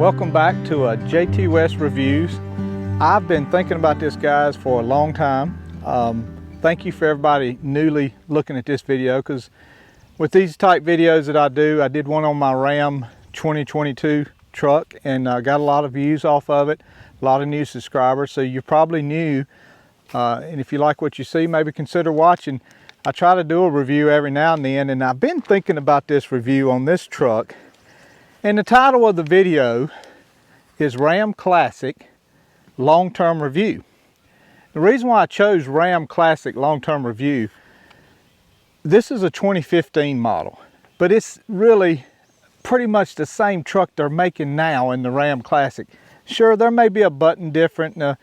Welcome back to a Jtwes Reviews. I've been thinking about this, guys, for a long time. Thank you for everybody newly looking at this video, because with these type videos that I do, I did one on my Ram 2022 truck and got a lot of views off of it, a lot of new subscribers, so you're probably new. And if you like what you see, maybe consider watching. I try to do a review every now and then, and I've been thinking about this review on this truck. And the title of the video is Ram Classic Long-Term Review. The reason why I chose Ram Classic Long-Term Review, this is a 2015 model, but it's really pretty much the same truck they're making now in the Ram Classic. Sure, there may be a button different, a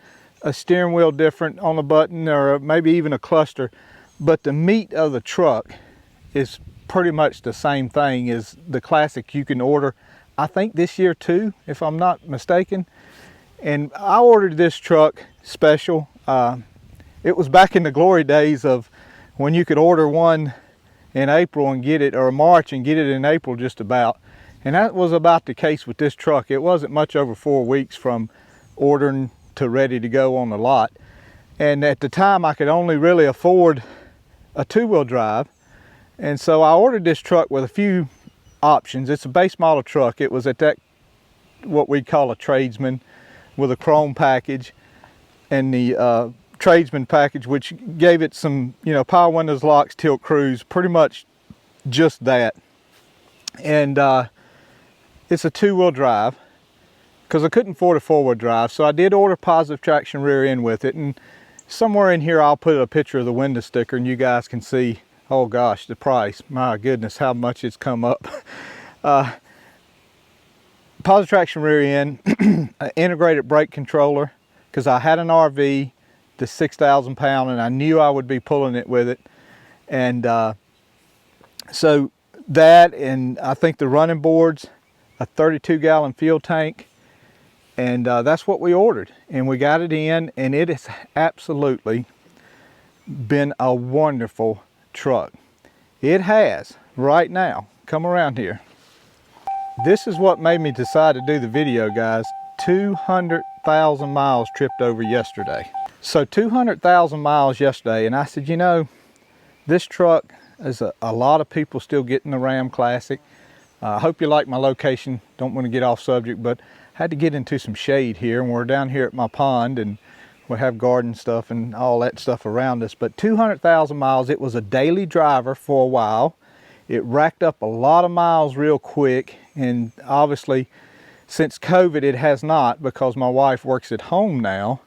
steering wheel different on the button, or maybe even a cluster, but the meat of the truck is pretty much the same thing as the Classic you can order, I think this year too, if I'm not mistaken. And I ordered this truck special. It was back in the glory days of when you could order one in April and get it, or March and get it in April just about. And that was about the case with this truck. It wasn't much over 4 weeks from ordering to ready to go on the lot. And at the time I could only really afford a two-wheel drive. And so I ordered this truck with a few options. It's a base model truck. It was at that, what we'd call a tradesman, with a chrome package, and the tradesman package, which gave it some, power windows, locks, tilt cruise, pretty much just that. And it's a two-wheel drive, because I couldn't afford a four-wheel drive, so I did order positive traction rear end with it. And somewhere in here I'll put a picture of the window sticker, and you guys can see, oh gosh, the price. My goodness, how much it's come up. Positive traction rear end, an integrated brake controller, because I had an RV, the 6,000 pound, and I knew I would be pulling it with it. And so that, and I think the running boards, a 32-gallon fuel tank, and that's what we ordered. And we got it in, and it has absolutely been a wonderful truck. It has, right now. Come around here. This is what made me decide to do the video, guys. 200,000 miles tripped over yesterday. So 200,000 miles yesterday, and I said, this truck is a lot of people still getting the Ram Classic. I hope you like my location. Don't want to get off subject, but I had to get into some shade here, and we're down here at my pond, and we have garden stuff and all that stuff around us. But 200,000 miles, it was a daily driver for a while. It racked up a lot of miles real quick, and obviously since COVID it has not, because my wife works at home now,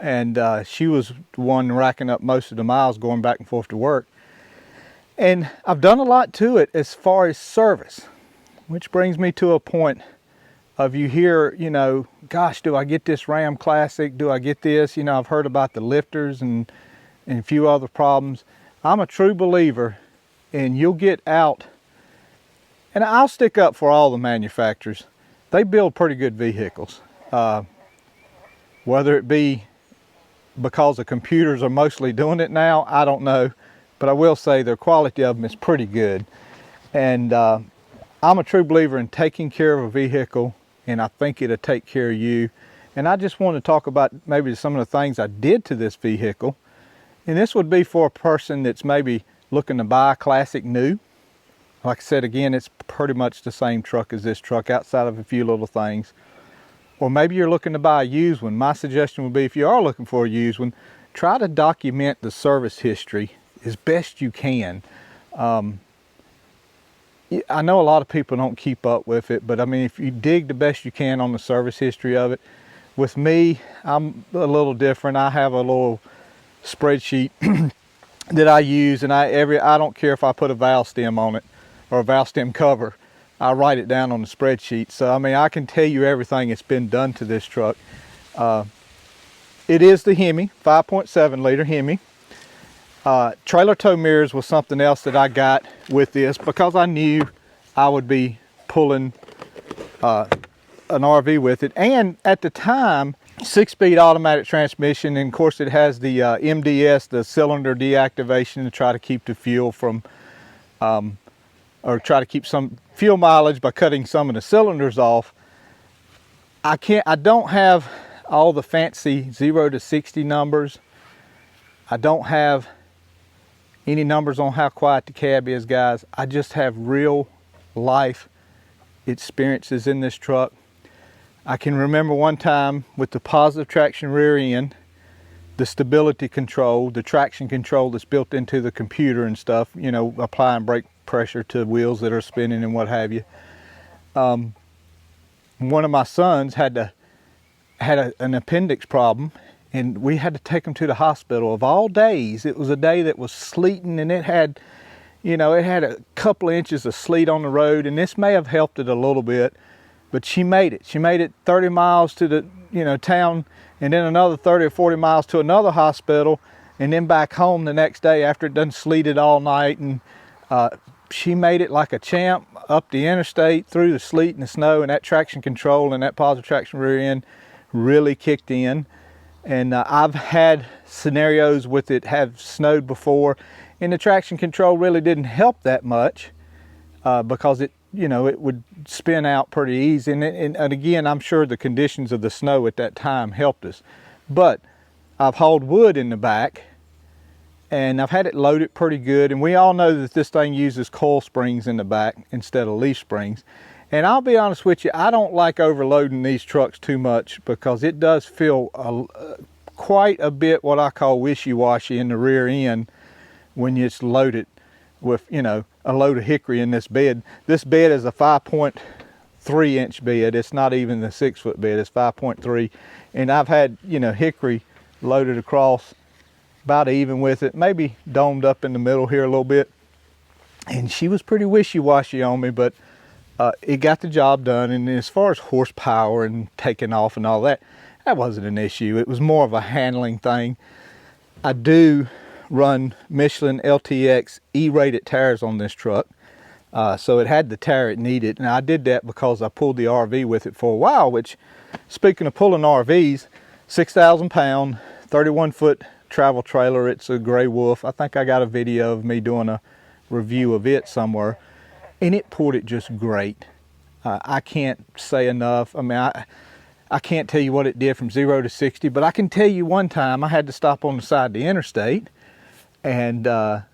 and she was the one racking up most of the miles going back and forth to work. And I've done a lot to it as far as service, which brings me to a point of, you hear, gosh, do I get this Ram Classic? Do I get this? I've heard about the lifters and a few other problems. I'm a true believer, and you'll get out, and I'll stick up for all the manufacturers. They build pretty good vehicles. Whether it be because the computers are mostly doing it now, I don't know. But I will say the quality of them is pretty good. And I'm a true believer in taking care of a vehicle, and I think it'll take care of you. And I just want to talk about maybe some of the things I did to this vehicle. And this would be for a person that's maybe looking to buy a Classic new. Like I said, again, it's pretty much the same truck as this truck, outside of a few little things. Or maybe you're looking to buy a used one. My suggestion would be, if you are looking for a used one, try to document the service history as best you can. I know a lot of people don't keep up with it, but I mean, if you dig the best you can on the service history of it. With me, I'm a little different. I have a little spreadsheet that I use, and I don't care if I put a valve stem on it or a valve stem cover. I write it down on the spreadsheet. So I mean, I can tell you everything that's been done to this truck. It is the Hemi, 5.7 liter Hemi. Trailer tow mirrors was something else that I got with this, because I knew I would be pulling an RV with it. And at the time, 6-speed automatic transmission, and of course it has the MDS, the cylinder deactivation, to try to keep the fuel from or try to keep some fuel mileage by cutting some of the cylinders off. I don't have all the fancy 0 to 60 numbers. I don't have any numbers on how quiet the cab is, guys. I just have real life experiences in this truck. I can remember one time with the positive traction rear end, the stability control, the traction control that's built into the computer and stuff, you know, applying brake pressure to wheels that are spinning and what have you. One of my sons had an appendix problem, and we had to take him to the hospital. Of all days, it was a day that was sleeting, and it had, you know, it had a couple of inches of sleet on the road, and this may have helped it a little bit, but she made it. She made it 30 miles to the, you know, town, and then another 30 or 40 miles to another hospital, and then back home the next day after it done sleeted all night. And she made it like a champ up the interstate through the sleet and the snow, and that traction control and that positive traction rear end really kicked in. And I've had scenarios with it have snowed before, and the traction control really didn't help that much because it, you know, it would spin out pretty easy. And again, I'm sure the conditions of the snow at that time helped us. But I've hauled wood in the back, and I've had it loaded pretty good. And we all know that this thing uses coil springs in the back instead of leaf springs. And I'll be honest with you, I don't like overloading these trucks too much because it does feel quite a bit what I call wishy-washy in the rear end when it's loaded with, you know, a load of hickory in this bed. This bed is a 5.3 inch bed. It's not even the 6 foot bed, it's 5.3. And I've had, you know, hickory loaded across about even with it, maybe domed up in the middle here a little bit. And she was pretty wishy-washy on me, but it got the job done. And as far as horsepower and taking off and all that, that wasn't an issue. It was more of a handling thing. I do run Michelin LTX E-rated tires on this truck, so it had the tire it needed. And I did that because I pulled the RV with it for a while, which, speaking of pulling RVs, 6,000 pound 31 foot travel trailer. It's a Gray Wolf. I think I got a video of me doing a review of it somewhere, and it pulled it just great. I can't say enough. I mean, I can't tell you what it did from 0 to 60, but I can tell you one time I had to stop on the side of the interstate, and I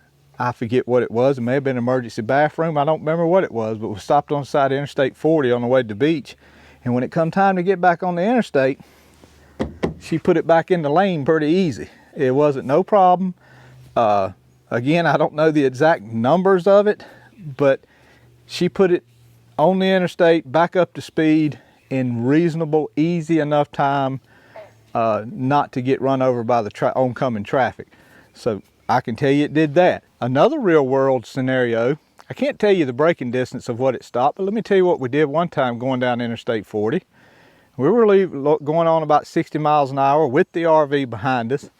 forget what it was. It may have been an emergency bathroom. I don't remember what it was, but we stopped on the side of Interstate 40 on the way to the beach. And when it come time to get back on the interstate, she put it back in the lane pretty easy. It wasn't no problem. Again, I don't know the exact numbers of it, but she put it on the interstate back up to speed in reasonable, easy enough time not to get run over by the oncoming traffic. So I can tell you it did that. Another real world scenario, I can't tell you the braking distance of what it stopped, but let me tell you what we did one time going down Interstate 40. We were going on about 60 miles an hour with the RV behind us,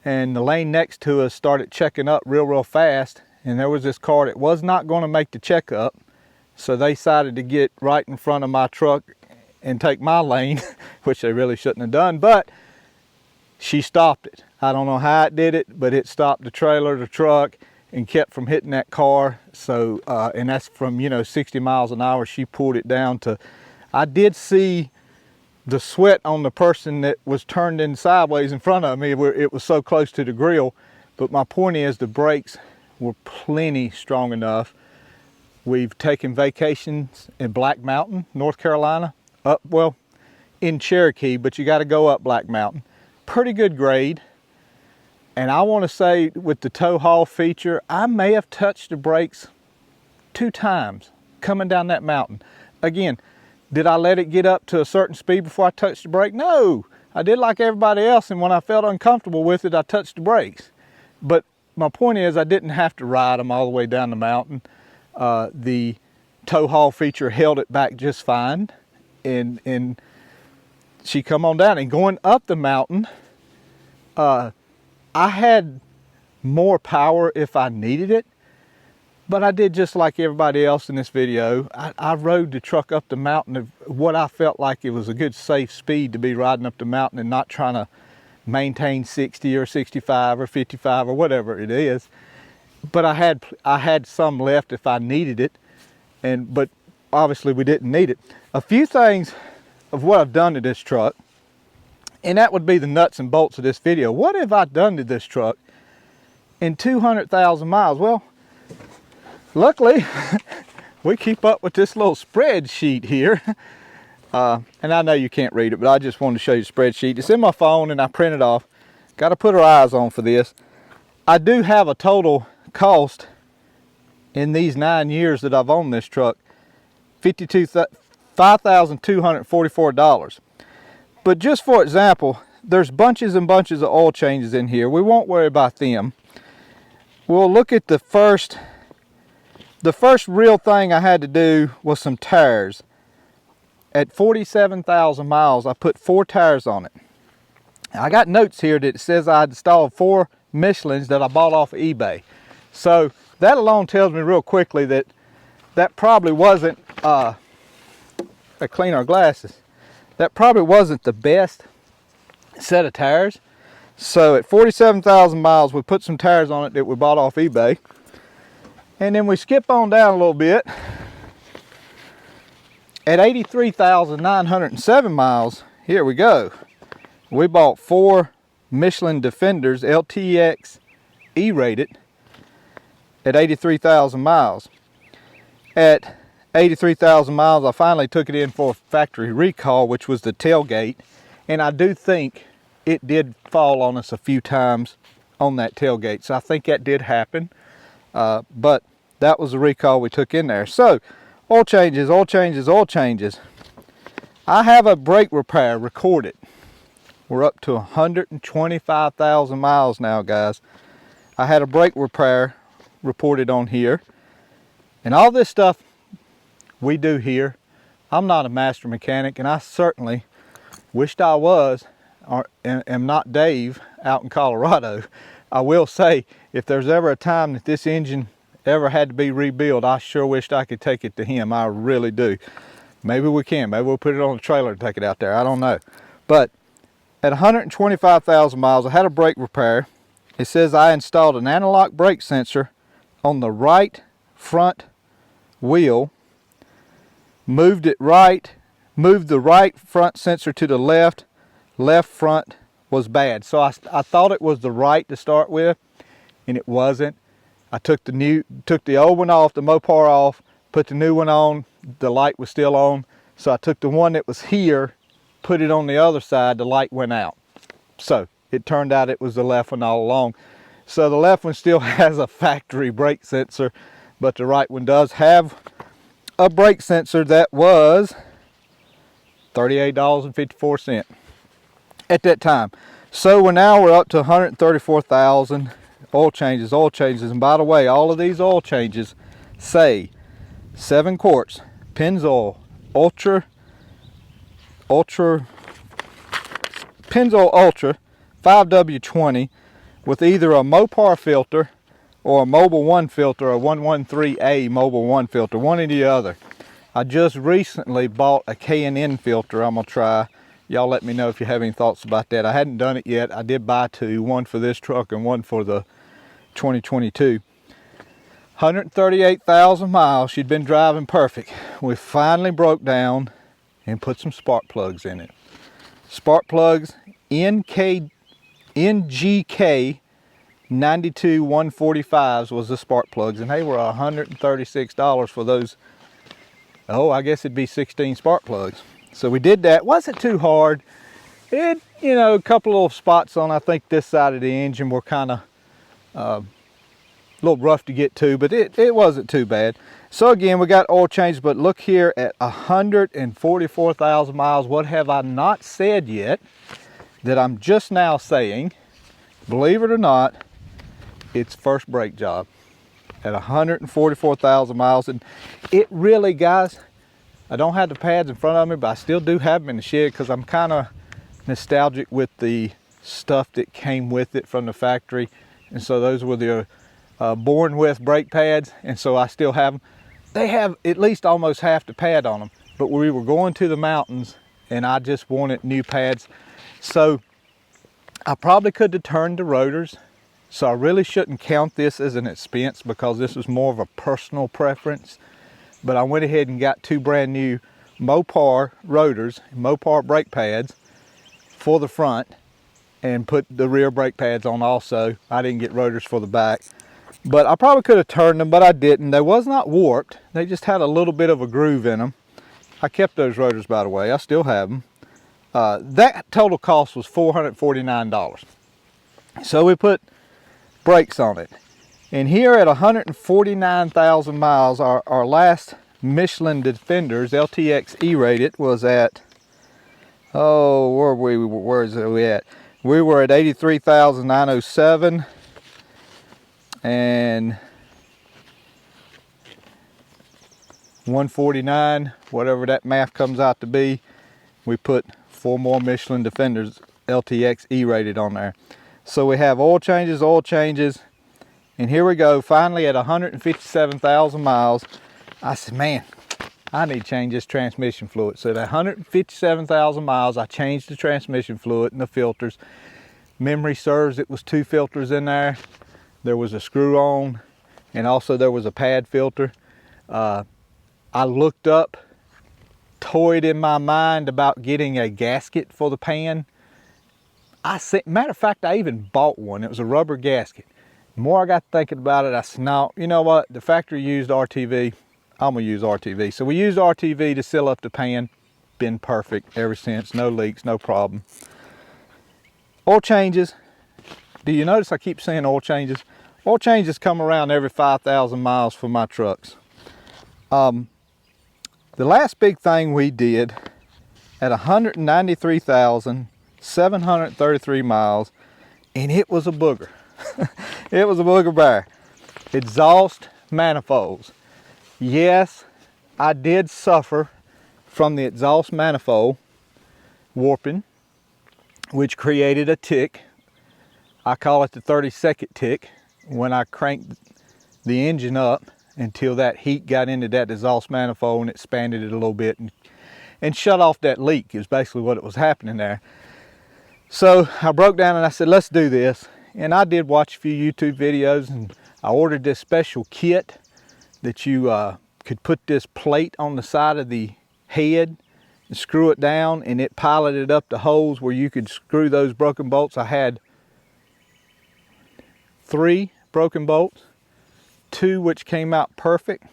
and the lane next to us started checking up real fast, and there was this car that was not going to make the checkup, so they decided to get right in front of my truck and take my lane, which they really shouldn't have done, but she stopped it. I don't know how it did it, but it stopped the trailer, the truck, and kept from hitting that car. So, and that's from, you know, 60 miles an hour. She pulled it down to, I did see the sweat on the person that was turned in sideways in front of me where it was so close to the grill. But my point is the brakes were plenty strong enough. We've taken vacations in Black Mountain, North Carolina, up, well, in Cherokee, but you got to go up Black Mountain. Pretty good grade. And I want to say with the tow haul feature, I may have touched the brakes 2 times coming down that mountain. Again, did I let it get up to a certain speed before I touched the brake? No, I did like everybody else, and when I felt uncomfortable with it, I touched the brakes. But my point is I didn't have to ride them all the way down the mountain. The tow haul feature held it back just fine, and she come on down. And going up the mountain, I had more power if I needed it, but I did just like everybody else in this video. I rode the truck up the mountain of what I felt like it was a good safe speed to be riding up the mountain and not trying to maintain 60 or 65 or 55 or whatever it is. But I had some left if I needed it, but obviously we didn't need it. A few things of what I've done to this truck, and that would be the nuts and bolts of this video. What have I done to this truck in 200,000 miles? Well, luckily, we keep up with this little spreadsheet here. And I know you can't read it, but I just wanted to show you the spreadsheet. It's in my phone and I printed off. Got to put our eyes on for this. I do have a total cost in these 9 years that I've owned this truck, $5,244. But just for example, there's bunches and bunches of oil changes in here. We won't worry about them. We'll look at the first real thing I had to do was some tires. At 47,000 miles, I put 4 tires on it. I got notes here that it says I installed 4 Michelins that I bought off of eBay. So that alone tells me real quickly that that probably wasn't, I clean our glasses. That probably wasn't the best set of tires. So at 47,000 miles, we put some tires on it that we bought off eBay. And then we skip on down a little bit. At 83,907 miles, here we go. We bought 4 Michelin Defenders LTX E-rated at 83,000 miles. At 83,000 miles, I finally took it in for a factory recall, which was the tailgate. And I do think it did fall on us a few times on that tailgate. So I think that did happen. But that was the recall we took in there. So oil changes, oil changes, oil changes. I have a brake repair recorded. We're up to 125,000 miles now, guys. I had a brake repair reported on here. And all this stuff we do here. I'm not a master mechanic, and I certainly wished I was, or am not Dave out in Colorado. I will say, if there's ever a time that this engine ever had to be rebuilt, I sure wished I could take it to him. I really do. Maybe we can. Maybe we'll put it on a trailer and take it out there. I don't know. But at 125,000 miles, I had a brake repair. It says I installed an analog brake sensor on the right front wheel, moved the right front sensor to the left front was bad. So I thought it was the right to start with, and it wasn't. I took the old one off, the Mopar off, put the new one on. The light was still on. So I took the one that was here, put it on the other side, the light went out. So it turned out it was the left one all along. So the left one still has a factory brake sensor, but the right one does have a brake sensor that was $38.54 at that time. So we're up to 134,000 oil changes. And by the way, all of these oil changes say 7 quarts Pennzoil Ultra Pennzoil Ultra 5W20 with either a Mopar filter or a Mobil 1 filter, a 113A Mobil 1 filter, one or the other. I just recently bought a K&N filter I'm gonna try. Y'all let me know if you have any thoughts about that. I hadn't done it yet. I did buy 2, one for this truck and one for the 2022. 138,000 miles, she'd been driving perfect. We finally broke down and put some spark plugs in it. Spark plugs, NGK 92145s was the spark plugs, and they were $136 for those. Oh, I guess it'd be 16 spark plugs. So we did that. Wasn't too hard. It, you know, a couple little spots on, I think this side of the engine were kind of a little rough to get to, but it wasn't too bad. So again, we got oil changes, but look here at 144,000 miles. What have I not said yet that I'm just now saying? Believe it or not, it's first brake job at 144,000 miles. And it really, guys, I don't have the pads in front of me, but I still do have them in the shed because I'm kind of nostalgic with the stuff that came with it from the factory. And so those were the born with brake pads, and so I still have them. They have at least almost half the pad on them, but we were going to the mountains and I just wanted new pads. So I probably could have turned the rotors, so I really shouldn't count this as an expense because this was more of a personal preference. But I went ahead and got 2 brand new Mopar rotors, Mopar brake pads for the front, and put the rear brake pads on also. I didn't get rotors for the back, but I probably could have turned them, but I didn't. They was not warped. They just had a little bit of a groove in them. I kept those rotors, by the way. I still have them. That total cost was $449. So we put brakes on it. And here at 149,000 miles, our last Michelin Defenders LTX E-rated was at, oh, where is we at? We were at 83,907, and 149, whatever that math comes out to be. We put 4 more Michelin Defenders LTX E-rated on there. So we have oil changes, and here we go, finally at 157,000 miles. I said, man, I need to change this transmission fluid. So at 157,000 miles, I changed the transmission fluid and the filters. Memory serves, it was 2 filters in there. There was a screw on, and also there was a pad filter. I looked up, toyed in my mind about getting a gasket for the pan. Matter of fact, I even bought one. It was a rubber gasket. The more I got thinking about it, I said, no, you know what? The factory used RTV. I'm gonna use RTV. So we used RTV to seal up the pan. Been perfect ever since. No leaks, no problem. Oil changes. Do you notice I keep saying oil changes? Oil changes come around every 5,000 miles for my trucks. The last big thing we did at 193,733 miles, and it was a booger. It was a booger bear. Exhaust manifolds. Yes, I did suffer from the exhaust manifold warping, which created a tick. I call it the 30-second tick when I cranked the engine up until that heat got into that exhaust manifold and expanded it a little bit and shut off that leak is basically what it was happening there. So I broke down and I said, let's do this. And I did watch a few YouTube videos, and I ordered this special kit that you could put this plate on the side of the head and screw it down, and it piloted up the holes where you could screw those broken bolts. I had 3 broken bolts, 2 which came out perfect,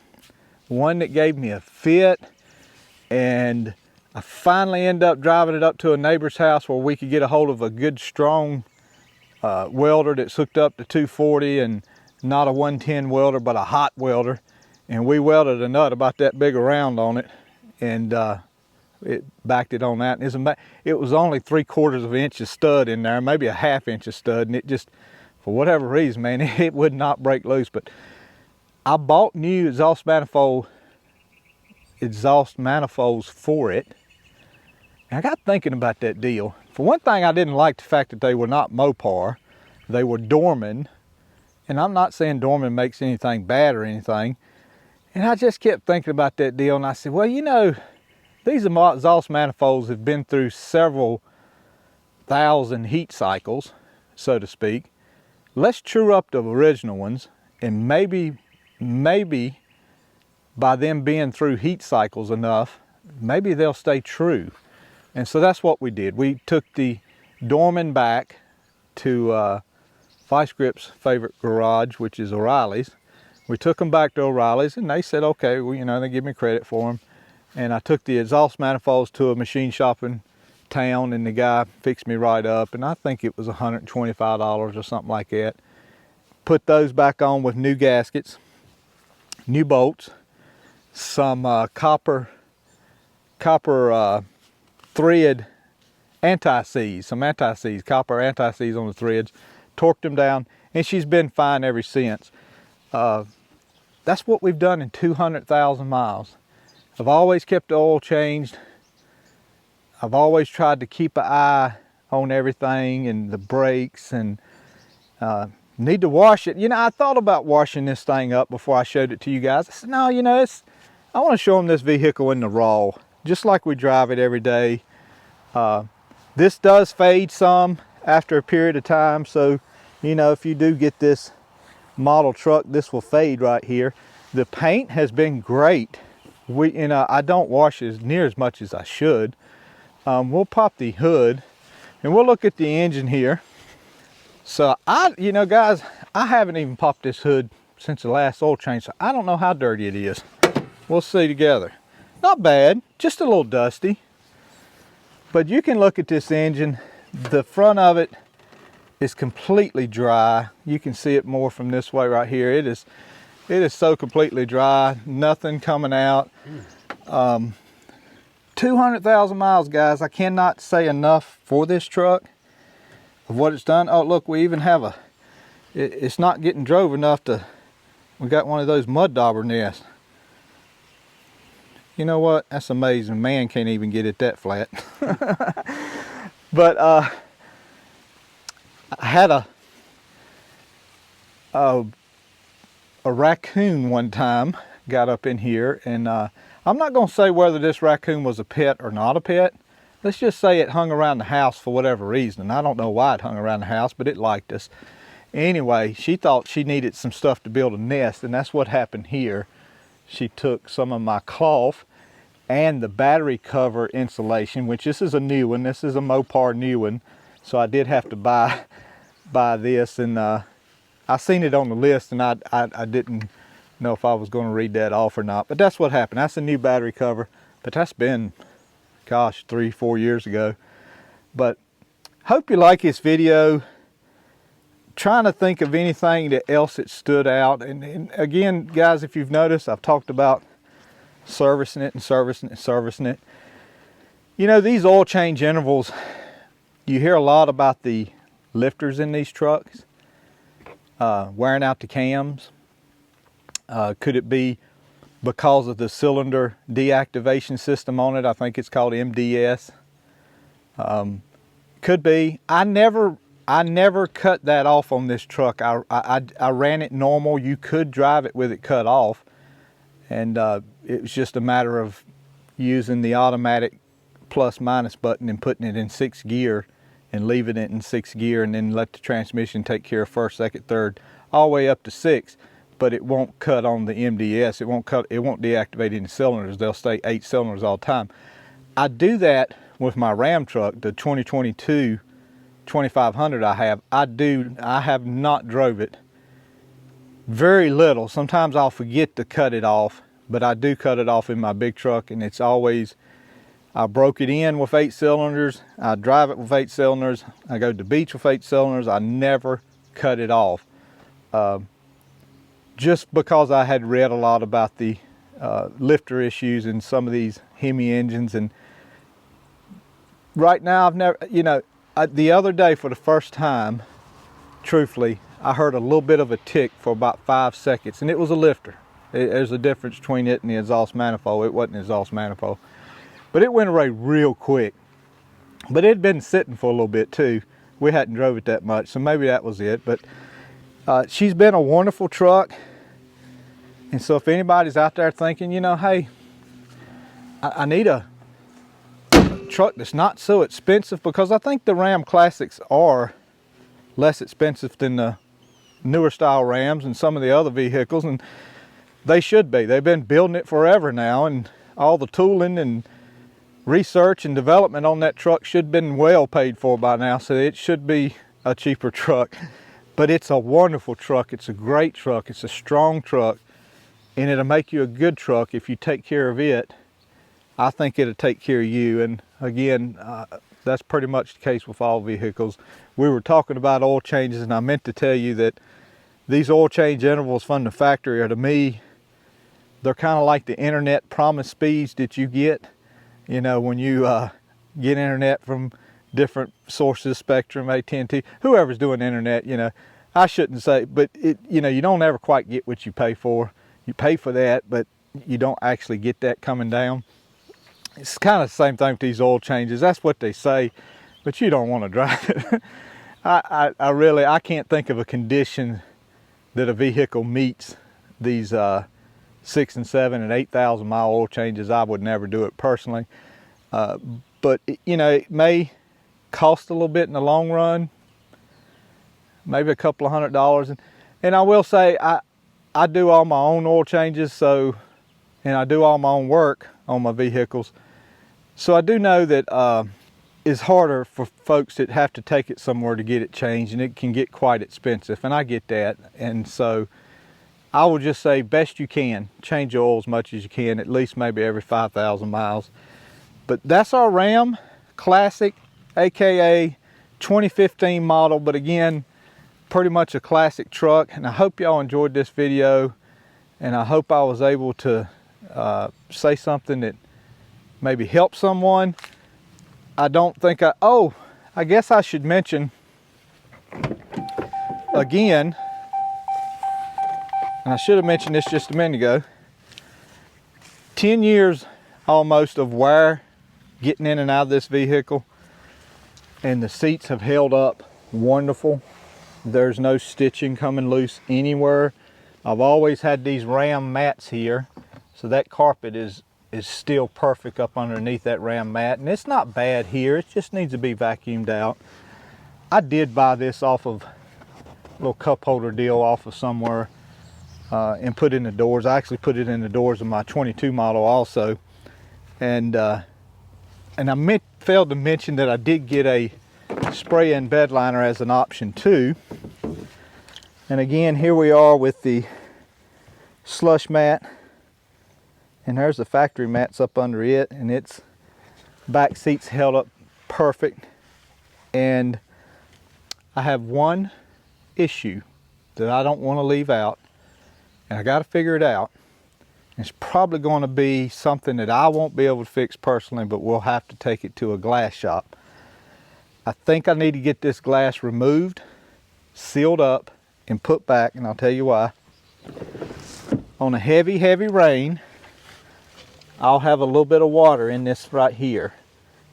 1 that gave me a fit, and I finally ended up driving it up to a neighbor's house where we could get a hold of a good strong welder that's hooked up to 240 and not a 110 welder, but a hot welder. And we welded a nut about that big around on it, and it backed it on that. And it was only 3/4 of an inch of stud in there, maybe a 1/2 inch of stud, and it just, for whatever reason, man, it would not break loose. But I bought new exhaust manifolds for it. And I got thinking about that deal. For one thing, I didn't like the fact that they were not Mopar. They were Dorman. And I'm not saying Dorman makes anything bad or anything. And I just kept thinking about that deal, and I said, well, you know, these exhaust manifolds have been through several thousand heat cycles, so to speak. Let's true up the original ones, and maybe by them being through heat cycles enough, maybe they'll stay true. And so that's what we did. We took the Dorman back to Vice Grip's favorite garage, which is O'Reilly's. We took them back to O'Reilly's, and they said, okay, well, you know, they give me credit for them. And I took the exhaust manifolds to a machine shop in town, and the guy fixed me right up, and I think it was $125 or something like that. Put those back on with new gaskets, new bolts, some copper thread anti-seize, copper anti-seize on the threads, torqued them down, and she's been fine ever since. That's what we've done in 200,000 miles. I've always kept the oil changed. I've always tried to keep an eye on everything and the brakes, and need to wash it. You know, I thought about washing this thing up before I showed it to you guys. I said, no, you know, I want to show them this vehicle in the raw, just like we drive it every day. This does fade some after a period of time, so, you know, if you do get this model truck, this will fade right here. The paint has been great I don't wash as near as much as I should. We'll pop the hood and we'll look at the engine here. So you know guys, I haven't even popped this hood since the last oil change, so I don't know how dirty it is. We'll see together. Not bad, just a little dusty. But you can look at this engine. The front of it is completely dry. You can see it more from this way right here. It is so completely dry, nothing coming out. 200,000 miles, guys. I cannot say enough for this truck of what it's done. Oh, look, we even have it's not getting drove enough to, we got one of those mud dauber nests. You know what? That's amazing. Man can't even get it that flat. But I had a raccoon one time got up in here, and I'm not going to say whether this raccoon was a pet or not a pet. Let's just say it hung around the house for whatever reason. And I don't know why it hung around the house, but it liked us. Anyway, she thought she needed some stuff to build a nest, and that's what happened here. She took some of my cloth and the battery cover insulation, which this is a new one. This is a Mopar new one. So I did have to buy this, and I seen it on the list, and I didn't know if I was going to read that off or not. But that's what happened. That's a new battery cover, but that's been, gosh, 3-4 years ago. But hope you like this video. Trying to think of anything else that stood out. And again, guys, if you've noticed, I've talked about servicing it and servicing it and servicing it. You know, these oil change intervals, you hear a lot about the lifters in these trucks wearing out the cams. Could it be because of the cylinder deactivation system on it? I think it's called MDS. Could be. I never cut that off on this truck. I ran it normal. You could drive it with it cut off, and it was just a matter of using the automatic plus minus button and putting it in 6th gear and leaving it in 6th gear, and then let the transmission take care of 1st, 2nd, 3rd, all the way up to 6. But it won't cut on the MDS. It won't deactivate any cylinders. They'll stay 8 cylinders all the time. I do that with my Ram truck, the 2022 2500 I have not drove it very little. Sometimes I'll forget to cut it off, but I do cut it off in my big truck, and it's always, I broke it in with 8 cylinders, I drive it with 8 cylinders, I go to the beach with 8 cylinders. I never cut it off, just because I had read a lot about the lifter issues in some of these Hemi engines. And right now I've never, you know, the other day, for the first time, truthfully, I heard a little bit of a tick for about 5 seconds, and it was a lifter. There's a difference between it and the exhaust manifold. It wasn't the exhaust manifold, but it went away real quick. But it had been sitting for a little bit too. We hadn't drove it that much, so maybe that was it. But she's been a wonderful truck, and so if anybody's out there thinking, you know, hey, I need a truck that's not so expensive, because I think the Ram Classics are less expensive than the newer style Rams and some of the other vehicles, and they should be. They've been building it forever now, and all the tooling and research and development on that truck should have been well paid for by now, so it should be a cheaper truck. But it's a wonderful truck. It's a great truck. It's a strong truck, and it'll make you a good truck if you take care of it. I think it'll take care of you. And again, that's pretty much the case with all vehicles. We were talking about oil changes, and I meant to tell you that these oil change intervals from the factory are, to me, they're kind of like the internet promise speeds that you get. You know, when you get internet from different sources, Spectrum, AT&T, whoever's doing internet, you know, I shouldn't say, but you know, you don't ever quite get what you pay for. You pay for that, but you don't actually get that coming down. It's kind of the same thing with these oil changes. That's what they say, but you don't want to drive it. I can't think of a condition that a vehicle meets these 6,000 and 7,000 and 8,000 mile oil changes. I would never do it personally. But you know, it may cost a little bit in the long run, maybe a couple of $100. And I will say, I do all my own oil changes, so and I do all my own work on my vehicles. So I do know that it's harder for folks that have to take it somewhere to get it changed, and it can get quite expensive, and I get that. And so I will just say best you can, change your oil as much as you can, at least maybe every 5,000 miles. But that's our Ram Classic, aka 2015 model, but again, pretty much a classic truck. And I hope y'all enjoyed this video, and I hope I was able to say something that maybe help someone. I don't think I guess I should mention again, and I should have mentioned this just a minute ago, 10 years almost of wear getting in and out of this vehicle, and the seats have held up wonderful. There's no stitching coming loose anywhere. I've always had these Ram mats here, so that carpet is still perfect up underneath that Ram mat, and it's not bad here. It just needs to be vacuumed out. I did buy this off of a little cup holder deal off of somewhere and put in the doors. I actually put it in the doors of my 22 model also, and I failed to mention that I did get a spray-in bed liner as an option too. And again, here we are with the slush mat, and there's the factory mats up under it, and its back seats held up perfect. And I have one issue that I don't want to leave out, and I got to figure it out. It's probably going to be something that I won't be able to fix personally, but we'll have to take it to a glass shop. I think I need to get this glass removed, sealed up, and put back, and I'll tell you why. On a heavy, heavy rain, I'll have a little bit of water in this right here.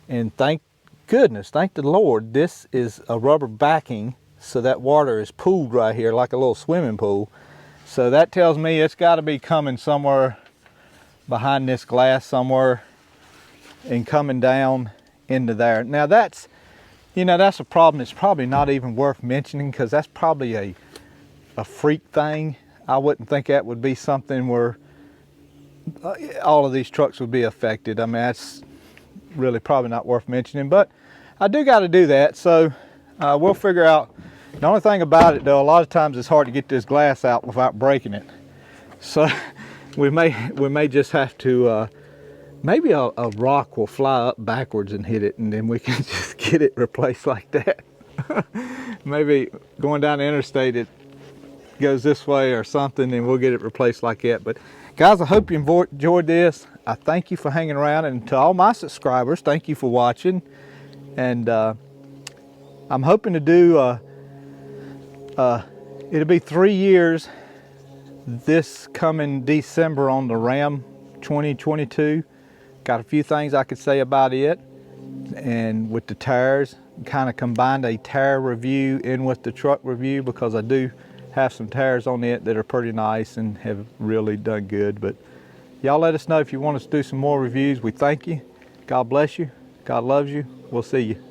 And thank goodness, thank the Lord, this is a rubber backing, so that water is pooled right here like a little swimming pool. So that tells me it's got to be coming somewhere behind this glass somewhere and coming down into there. Now that's, you know, that's a problem. It's probably not even worth mentioning, because that's probably a freak thing. I wouldn't think that would be something where all of these trucks would be affected. I mean, that's really probably not worth mentioning, but I do got to do that. So we'll figure out. The only thing about it though, a lot of times it's hard to get this glass out without breaking it. So we may just have to, maybe a rock will fly up backwards and hit it, and then we can just get it replaced like that. Maybe going down the interstate it goes this way or something, and we'll get it replaced like that. But guys, I hope you enjoyed this. I thank you for hanging around, and to all my subscribers, thank you for watching. And I'm hoping to do it'll be 3 years this coming December on the Ram 2022. Got a few things I could say about it, and with the tires, kind of combined a tire review in with the truck review, because I do have some tires on it that are pretty nice and have really done good. But y'all let us know if you want us to do some more reviews. We thank you. God bless you. God loves you. We'll see you.